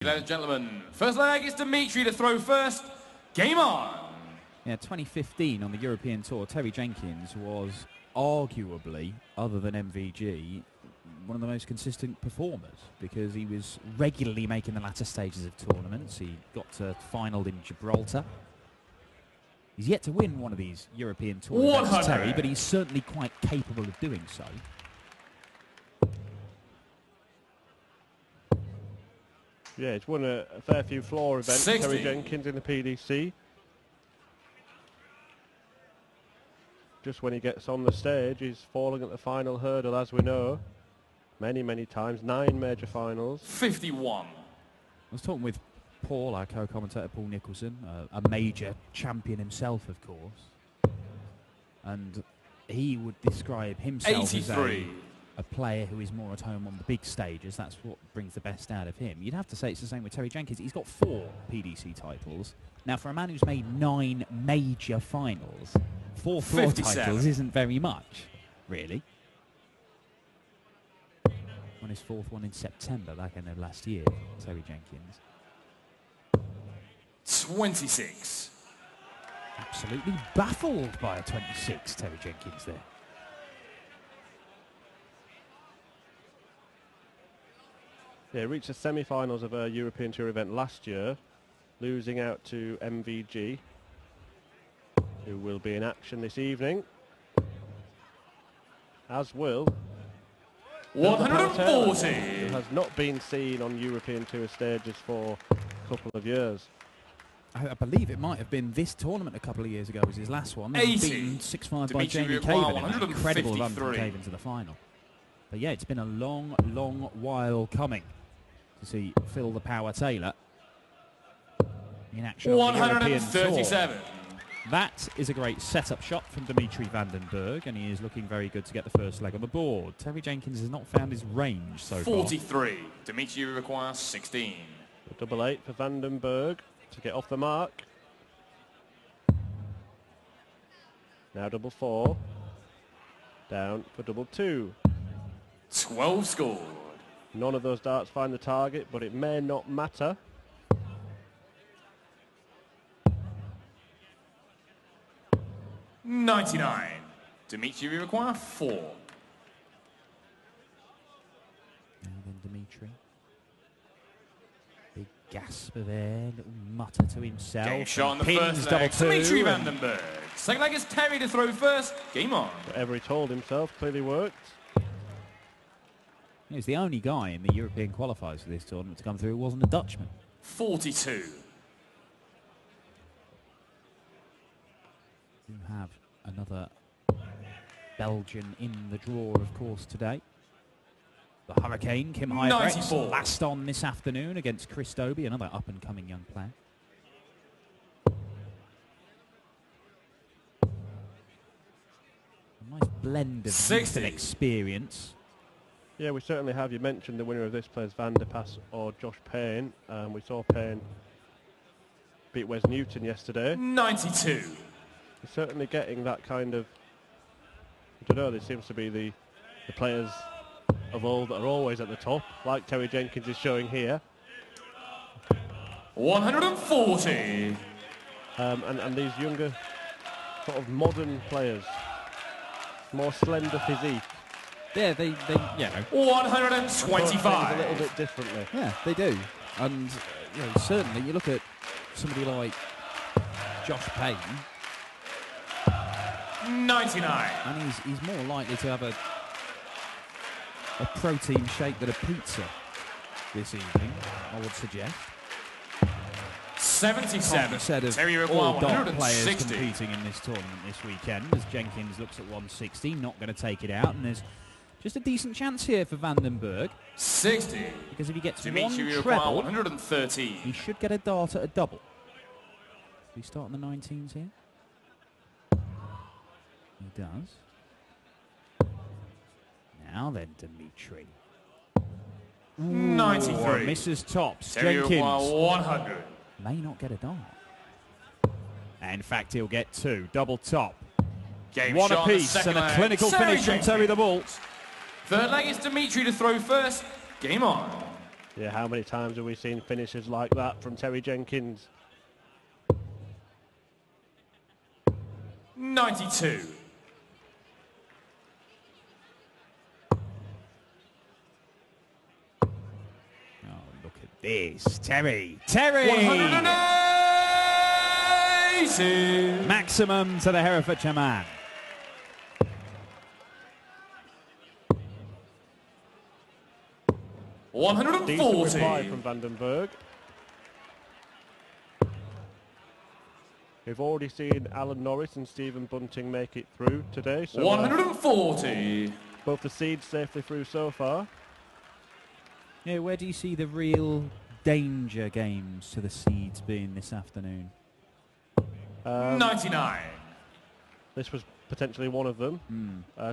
Ladies and gentlemen, first leg is Dimitri to throw first. Game on! Yeah, 2015 on the European Tour, Terry Jenkins was arguably, other than MVG, one of the most consistent performers because he was regularly making the latter stages of tournaments. He got to final in Gibraltar. He's yet to win one of these European Tour events, Terry, but he's certainly quite capable of doing so. Yeah, he's won a fair few floor events, 60. Terry Jenkins in the PDC. Just when he gets on the stage, he's falling at the final hurdle, as we know. Many, many times, 9 major finals. 51. I was talking with Paul, our co-commentator Paul Nicholson, a major champion himself, of course. And he would describe himself 83. as a player who is more at home on the big stages. That's what brings the best out of him. You'd have to say it's the same with Terry Jenkins. He's got 4 PDC titles. Now, for a man who's made 9 major finals, 4 floor 57. titles isn't very much, really. Won his 4th one in September, back end of last year, Terry Jenkins. 26. Absolutely baffled by a 26, Terry Jenkins there. Yeah, reached the semi-finals of a European Tour event last year, losing out to MVG, who will be in action this evening, as will 140. who has not been seen on European Tour stages for a couple of years. I believe it might have been this tournament a couple of years ago was his last one. 80. Beaten 6-5 by Dimitri Jamie Bergh, Caven. An incredible run from 153. Caven to the final. But yeah, it's been a long, long while coming to see Phil the Power Taylor in action on the European Tour. 137. That is a great setup shot from Dimitri van den Bergh, and he is looking very good to get the first leg on the board. Terry Jenkins has not found his range so far. 43. Dimitri requires 16. A double 8 for van den Bergh to get off the mark. Now double 4. Down for double 2. 12 scored. None of those darts find the target, but it may not matter. $99. Dimitri require 4. And then Dimitri. Big gasp of air, little mutter to himself. Game shot on the Pins first double leg. 2. Dimitri van den Bergh. Second leg is Terry to throw first. Game on. Whatever he told himself clearly worked. He's the only guy in the European qualifiers for this tournament to come through who wasn't a Dutchman. 42. We have another Belgian in the draw, of course, today. The Hurricane, Kim Huybrechts, 94. last on this afternoon against Chris Dobie, another up-and-coming young player. A nice blend of youth 60. and experience. Yeah, we certainly have. You mentioned the winner of this plays Van der Pas or Josh Payne. We saw Payne beat Wes Newton yesterday. 92. He's certainly getting that kind of, I don't know, there seems to be the players of old that are always at the top, like Terry Jenkins is showing here. 140. And these younger, sort of modern players, more slender physique. Yeah, they 125. A little bit differently. Yeah, they do. And certainly, you look at somebody like Josh Payne, 99. and he's more likely to have a protein shake than a pizza this evening, I would suggest. 77. Set of Terry all require dot players 160. competing in this tournament this weekend, as Jenkins looks at 160, not going to take it out, and there's just a decent chance here for van den Bergh, 60. because if he gets Dimitri one require treble, 113. he should get a dart at a double. We start on the 19s here. He does. Now then, Dimitri. 93. Misses tops. Terry require Jenkins 100. may not get a dart. And in fact, he'll get 2. Double top. Game One shot on the apiece second and a leg. clinical Terry finish from Jenkins. Terry the Bull. Third leg is Dimitri to throw first. Game on. Yeah, how many times have we seen finishes like that from Terry Jenkins? 92. Oh, look at this. Terry! Terry! 180. Maximum to the Herefordshire man. Decent reply from Bergh. We've already seen Alan Norris and Stephen Bunting make it through today. So 140. Both the seeds safely through so far. Yeah, where do you see the real danger games to the seeds being this afternoon? 99. This was potentially one of them.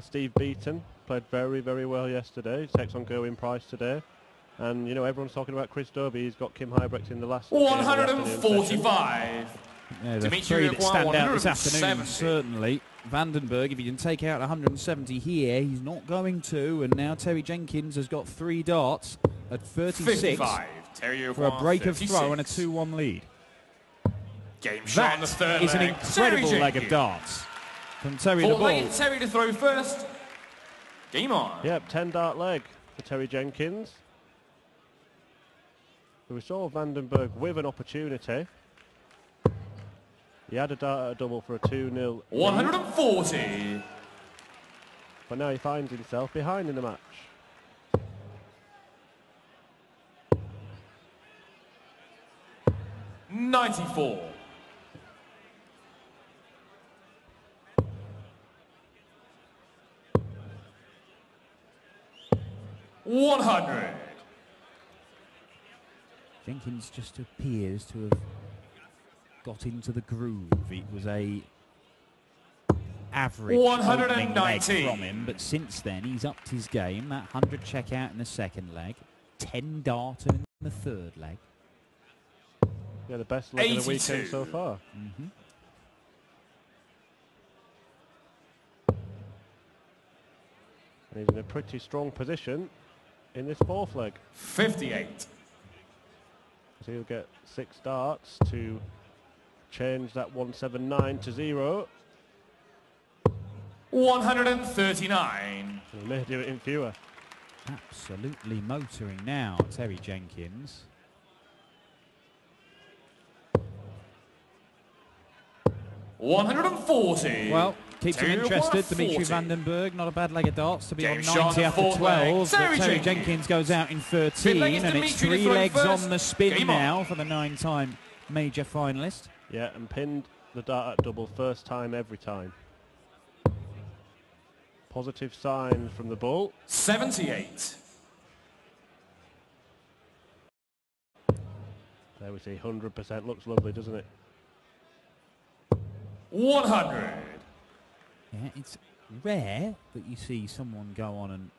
Steve Beaton played very, very well yesterday. Takes on Gerwyn Price today. And, you know, everyone's talking about Chris Dobie. He's got Kim Huybrechts in the last 145. Yeah, the three that stand out this afternoon, certainly. Bergh, if he can take out 170 here, he's not going to. And now Terry Jenkins has got 3 darts at 36 55. for a break of throw and a 2-1 lead. Game shot on the third is an leg. incredible leg of darts from Terry the ball. Terry to throw first. Game on. Yep, 10-dart leg for Terry Jenkins. So we saw Bergh with an opportunity. He had a dart at a double for a 2-0 140. But now he finds himself behind in the match. $94. $100. Jenkins just appears to have got into the groove. It was a average opening leg from him, but since then he's upped his game. That 100 check out in the second leg, 10 dart in the third leg. Yeah, the best leg of the weekend so far. And he's in a pretty strong position in this fourth leg. 58. So he'll get 6 darts to change that 179 to 0. 139. He may do it in fewer. Absolutely motoring now, Terry Jenkins. $140. Well, keeps him interested. Dimitri Bergh, not a bad leg of darts to be on 90 after 12. But Terry Jenkins goes out in 13, and it's 3 legs on the spin now for the 9-time major finalist. Yeah, and pinned the dart at double first time every time. Positive signs from the bull. 78. There we see 100%. Looks lovely, doesn't it? 100. Yeah, it's rare that you see someone go on and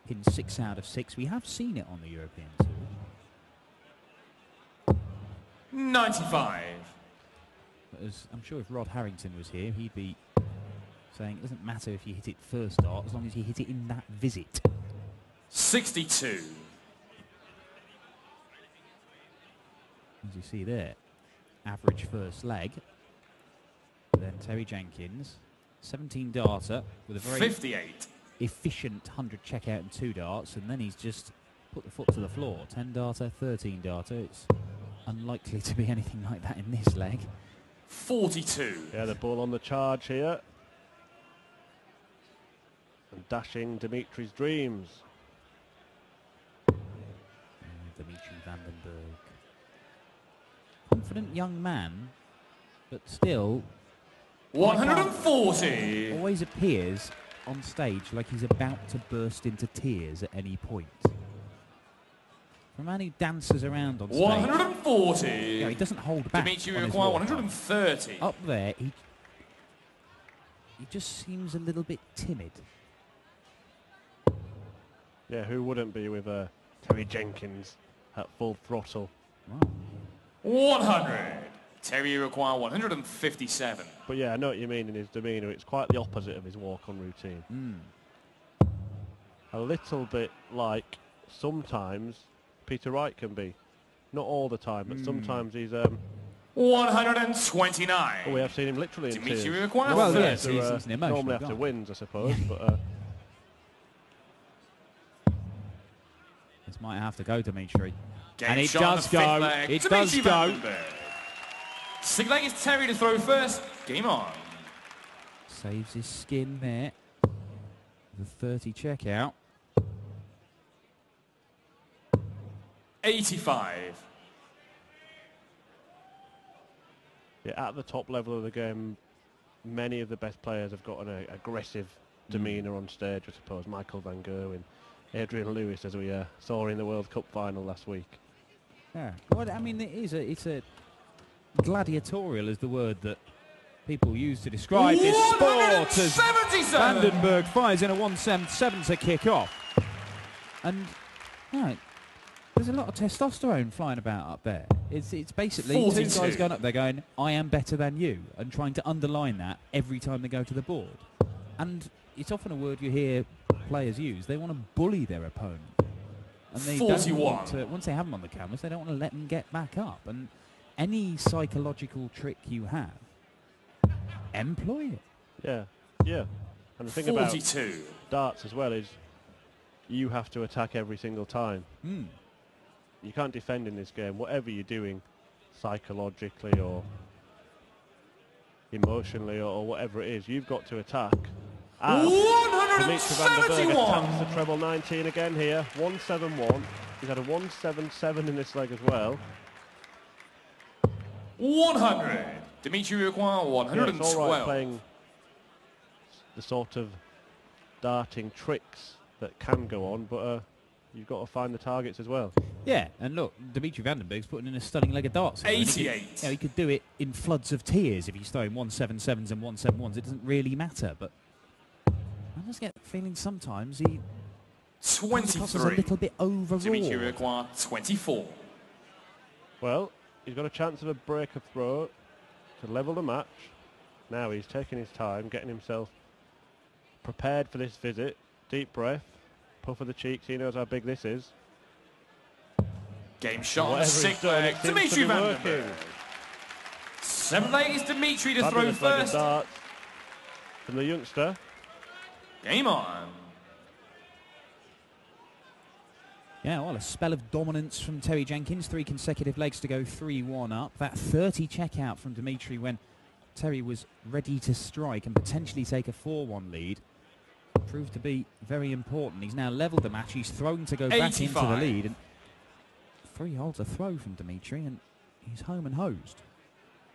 pin 6 out of 6. We have seen it on the European Tour. 95. But as I'm sure if Rod Harrington was here, he'd be saying it doesn't matter if you hit it first dart as long as you hit it in that visit. 62. As you see there, average first leg. Then Terry Jenkins, 17 darter with a very 58. efficient 100 check out and 2 darts, and then he's just put the foot to the floor. 10 darter, 13 darter. It's unlikely to be anything like that in this leg. 42. Yeah, the bull on the charge here. And dashing Dimitri's dreams. Dimitri Bergh. Confident young man, but still 140. always appears on stage like he's about to burst into tears at any point. For a man who dances around on stage, 140. he doesn't hold back. Dimitri on his require walk-on. 130. Up there, he just seems a little bit timid. Yeah, who wouldn't be with Terry Jenkins at full throttle? Wow. 100. Terry require 157. But yeah, I know what you mean in his demeanour. It's quite the opposite of his walk-on routine. A little bit like sometimes Peter Wright can be. Not all the time, but sometimes he's... 129. we have seen him literally in tears. Dimitri requires Well, third. yes, he's an emotional normally after guy. wins, I suppose, but... This might have to go, Dimitri. Game And it shot on does the fifth go. leg. It Dimitri does go. Vandenberg. Sixth leg is Terry to throw first. Game on. Saves his skin there. The 30 checkout. 85. Yeah, at the top level of the game, many of the best players have got an aggressive demeanour on stage, I suppose. Michael van Gerwen, Adrian Lewis, as we saw in the World Cup final last week. Yeah. Well, I mean, it's a gladiatorial is the word that people use to describe this sport. As 177. Vandenberg fires in a 177 to kick off. And, right, there's a lot of testosterone flying about up there. It's basically 42. two guys going up there going, I am better than you, and trying to underline that every time they go to the board. And it's often a word you hear players use. They want to bully their opponent. And they 41. don't want to, once they have them on the canvas, they don't want to let them get back up. And any psychological trick you have, employ it. Yeah, yeah. And the thing 42. about darts as well is you have to attack every single time. You can't defend in this game. Whatever you're doing, psychologically or emotionally or whatever it is, you've got to attack. And Dimitri Vandenberg 171. attempts the treble 19 again here. 171. He's had a 177 in this leg as well. 100. Dimitri require Yeah, 112. it's all right playing the sort of darting tricks that can go on, but you've got to find the targets as well. Yeah, and look, Dimitri Vandenberg's putting in a stunning leg of darts. 88. He could do it in floods of tears if he's throwing 177s and 171s. It doesn't really matter, but I just get the feeling sometimes he comes across as a 23. little bit Dimitri overwrought. require 24. Well, he's got a chance of a break of throw to level the match. Now he's taking his time, getting himself prepared for this visit. Deep breath, puff of the cheeks, he knows how big this is. Game shot on the Whatever he's sixth done, leg. it seems to Dimitri be Vandenberg. working. Seventh leg is Dimitri to throw Fabulous leg of first. darts from the youngster. Game on. Yeah, well, a spell of dominance from Terry Jenkins. 3 consecutive legs to go 3-1 up. That 30 checkout from Dimitri when Terry was ready to strike and potentially take a 4-1 lead proved to be very important. He's now levelled the match. He's thrown to go back into the 85. lead. And 3 holds a throw from Dimitri, and he's home and hosed.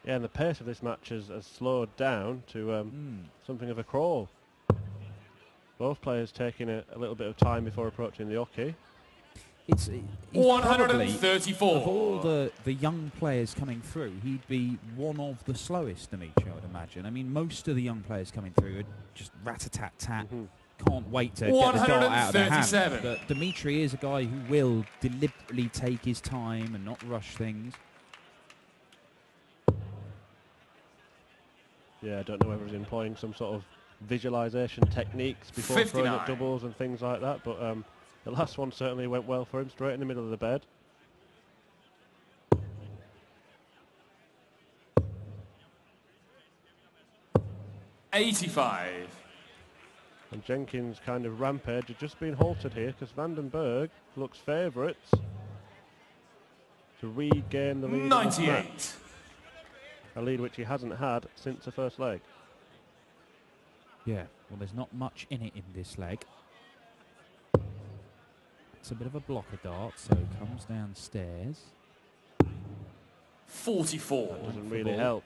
Yeah, and the pace of this match has slowed down to something of a crawl. Both players taking a little bit of time before approaching the hockey. He's probably, 134. of all the young players coming through, he'd be one of the slowest, Dimitri, I would imagine. I mean, most of the young players coming through are just rat-a-tat-tat, can't wait to get the dart out of their hand. 137. But Dimitri is a guy who will deliberately take his time and not rush things. Yeah, I don't know whether he's employing some sort of visualization techniques before throwing 59. up doubles and things like that, but the last one certainly went well for him, straight in the middle of the bed. $85. And Jenkins' kind of rampage had just been halted here because Vandenberg looks favourites to regain the lead. 98. A lead which he hasn't had since the first leg. Yeah, well, there's not much in it in this leg. It's a bit of a blocker dart, so comes downstairs. 44. That doesn't really help.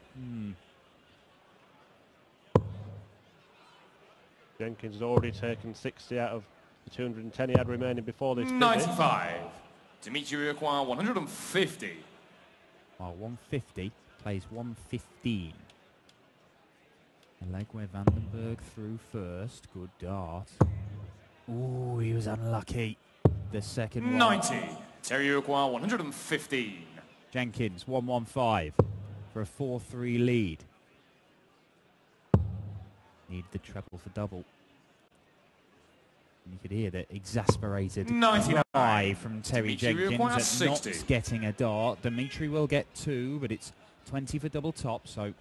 Jenkins has already taken 60 out of the 210 he had remaining before this visit. 95. Dimitri require 150. Well, 150 plays 115. A leg where Vandenberg threw first. Good dart. Ooh, he was unlucky. The second one. 90. Terry require 115. Jenkins, 115 for a 4-3 lead. Need the treble for double. You could hear the exasperated 99. cry from Terry Dimitri Jenkins at not 60. getting a dart. Dimitri will get 2, but it's 20 for double top, so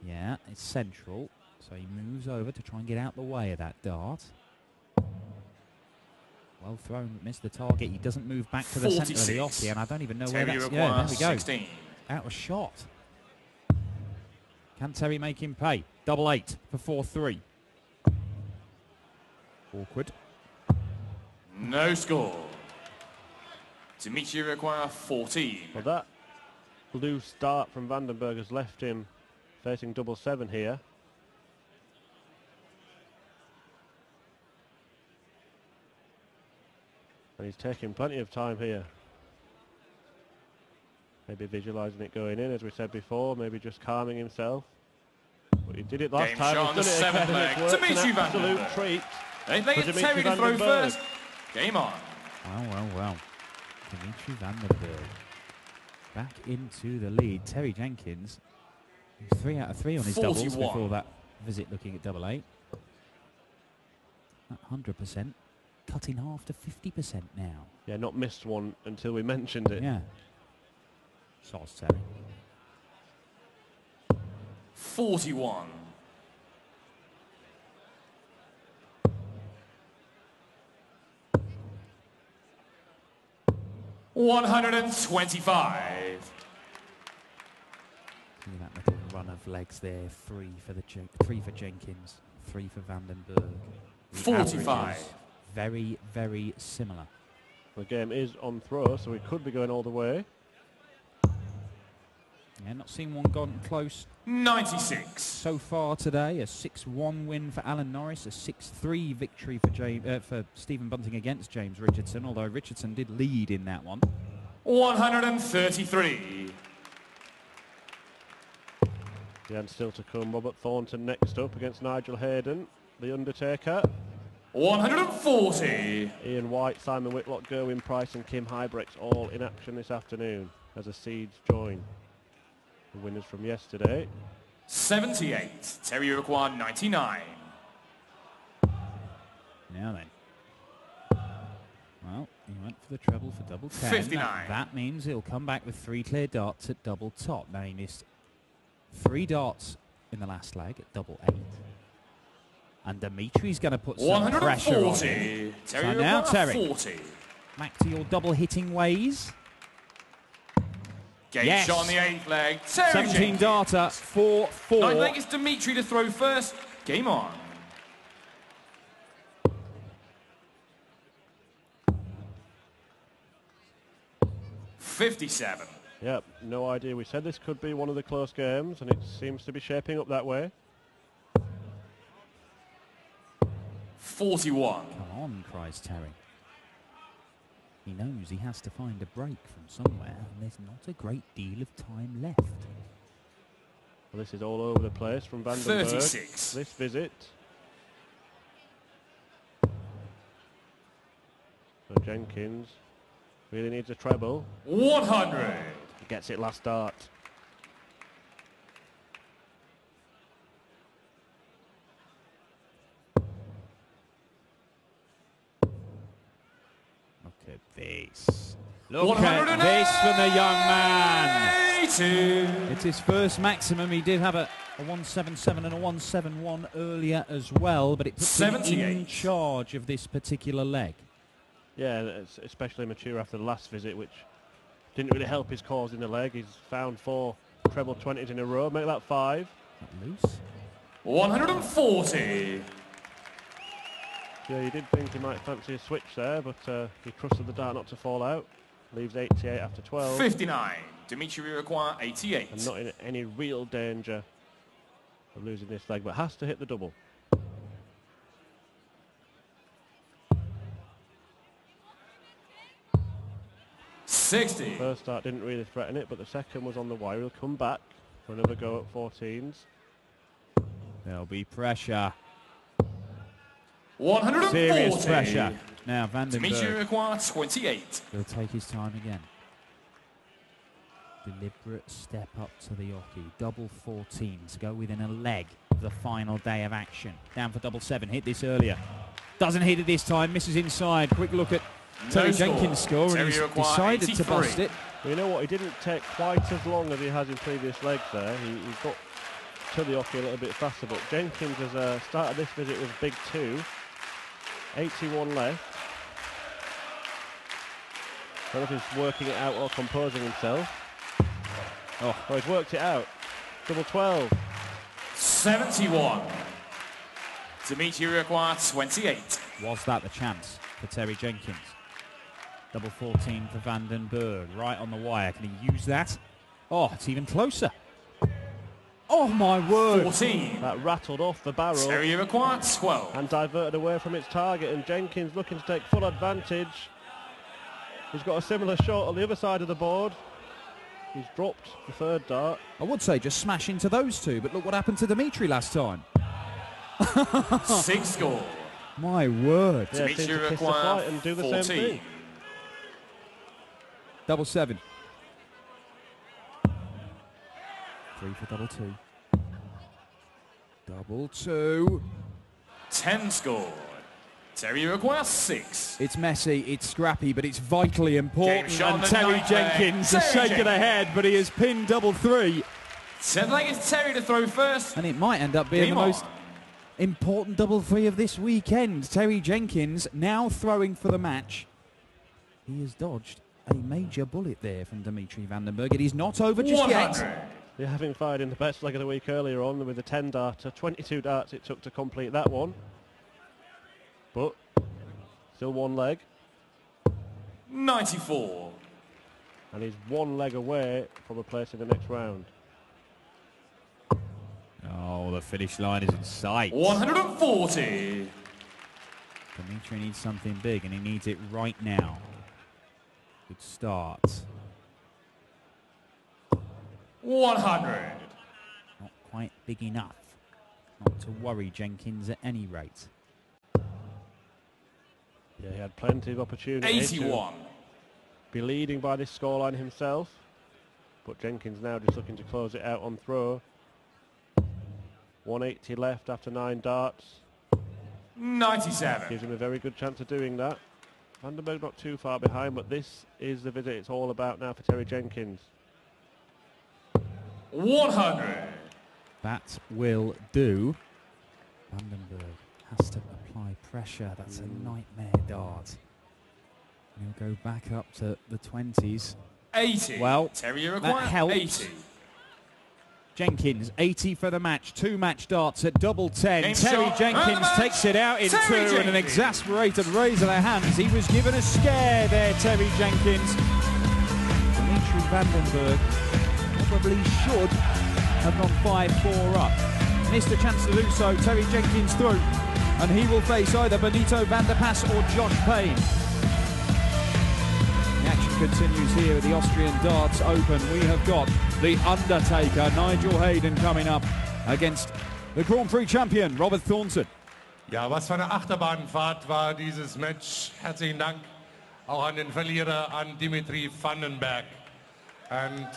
yeah, it's central. So he moves over to try and get out the way of that dart. Well thrown, missed the target. He doesn't move back to the centre of the off, and I don't even know where that's... Yeah, there we go. 16. Out of shot. Can Terry make him pay? Double 8 for 4-3. Awkward. No score. Dimitri require 14. Well, that loose start from Vandenberg has left him facing double 7 here. And he's taking plenty of time here. Maybe visualising it going in, as we said before, maybe just calming himself. But he did it last Game time. shot on the He's done it 7th again, leg. and it's worked. Dimitri An absolute Vandenberg. treat. They think for it's Dimitri Terry to throw Vandenberg. first. Game on. Well. Dimitri Vandenberg back into the lead. Terry Jenkins, 3 out of 3 on his 41. doubles before that visit looking at double 8. At 100%, cut in half to 50% now. Yeah, not missed one until we mentioned it. Yeah. Soz Terry. 41. $125. See that little run of legs there. 3 for Jenkins, 3 for Vandenberg. The 45. averages very, very similar. The game is on throw, so we could be going all the way. Yeah, not seen one gone close 96. so far today. A 6-1 win for Alan Norris, a 6-3 victory for Stephen Bunting against James Richardson, although Richardson did lead in that one. 133. Yeah, and still to come, Robert Thornton next up against Nigel Hayden, the Undertaker. 140. Ian White, Simon Whitlock, Gerwin Price and Kim Hybrex all in action this afternoon as the seeds join the winners from yesterday. 78. Terry require 99. Now then. Well, he went for the treble for double 10. 59. That means he'll come back with 3 clear darts at double top. Now he missed 3 darts in the last leg at double 8. And Dimitri's going to put some pressure on him. Terry So now Terry, 40. back to your double hitting ways. Game Yes. shot on the 8th leg. Terry 17 Jenkins. darter, 4-4. 9th leg is Dimitri to throw first. Game on. $57. Yep, no idea. We said this could be one of the close games, and it seems to be shaping up that way. 41. Come on, cries Terry. He knows he has to find a break from somewhere, and there's not a great deal of time left. Well, this is all over the place from Vandenberg. 36. This visit. So Jenkins really needs a treble. 100. He gets it last start. Look at this. Look at this from the young man. 82. It's his first maximum. He did have a 177 and a 171 earlier as well, but it puts him in 78. charge of this particular leg. Yeah, it's especially mature after the last visit, which didn't really help his cause in the leg. He's found 4 treble 20s in a row. Make that 5. Not loose. 140. Yeah, you did think he might fancy a switch there, but he trusted the dart not to fall out. Leaves 88 after 12. 59. Dimitri require 88. And not in any real danger of losing this leg, but has to hit the double. $60. First start didn't really threaten it, but the second was on the wire. He'll come back for another go at 14s. There'll be pressure. 140. Serious pressure. Now Dimitri Vandenberg require 28. will take his time again. Deliberate step up to the oche. Double 14 to go within a leg of the final day of action. Down for double 7. Hit this earlier. Doesn't hit it this time, misses inside. Quick look at Terry Jenkins' score, and he's decided 83. to bust it. Well, you know what? He didn't take quite as long as he has in previous legs there. He got to the hockey a little bit faster, but Jenkins has started this visit with big 2. 81 left. I don't know if he's working it out or composing himself. Oh, he's worked it out. Double 12. 71. Dimitri require 28. Was that the chance for Terry Jenkins? Double 14 for Bergh, right on the wire. Can he use that? Oh, it's even closer. Oh my word! 14. That rattled off the barrel. Terry require 12. And diverted away from its target, and Jenkins looking to take full advantage. He's got a similar shot on the other side of the board. He's dropped the third dart. I would say just smash into those two, but look what happened to Dimitri last time. 6 score. My word. Yeah, Dimitri seems to kiss the require flight and do the 14. same thing. Double 7. 3 for double 2. Double 2. 10 scored. Terry requires 6. It's messy, it's scrappy, but it's vitally important. Game shot And on the Terry ninth Jenkins leg. has Terry shaken ahead, but he has pinned double 3. Seventh leg is Terry to throw first. And it might end up being Game the on. most important double 3 of this weekend. Terry Jenkins now throwing for the match. He has dodged a major bullet there from Dimitri Bergh. It is not over just 100. yet. They're having fired in the best leg of the week earlier on with a 10 darter. 22 darts it took to complete that one. But still one leg. 94. And he's one leg away from a place in the next round. Oh, the finish line is in sight. 140. Dimitri needs something big, and he needs it right now. Good start. 100. Not quite big enough. Not to worry Jenkins at any rate. Yeah, he had plenty of opportunity 81. to be leading by this scoreline himself. But Jenkins now just looking to close it out on throw. 180 left after 9 darts. 97. Gives him a very good chance of doing that. Bergh not too far behind, but this is the visit it's all about now for Terry Jenkins. 100. That will do. Bergh has to apply pressure. That's a nightmare dart. He'll go back up to the 20s. 80. Well, Terry that require helps. 80. Jenkins, 80 for the match. 2 match darts at double 10. Game Terry shot. Jenkins And the takes it out in Terry 2 and an Jenkins. exasperated raise of their hands. He was given a scare there, Terry Jenkins. Dimitri Bergh probably should have gone 5-4 up. Missed a chance to do so. Terry Jenkins through, and he will face either Benito van der Pas or Josh Payne. The action continues here at the Austrian Darts Open. We have got the Undertaker, Nigel Hayden, coming up against the Grand Prix champion, Robert Thornton. Ja, was für eine Achterbahnfahrt war dieses Match. Herzlichen Dank auch an den Verlierer, an Dimitri Bergh. And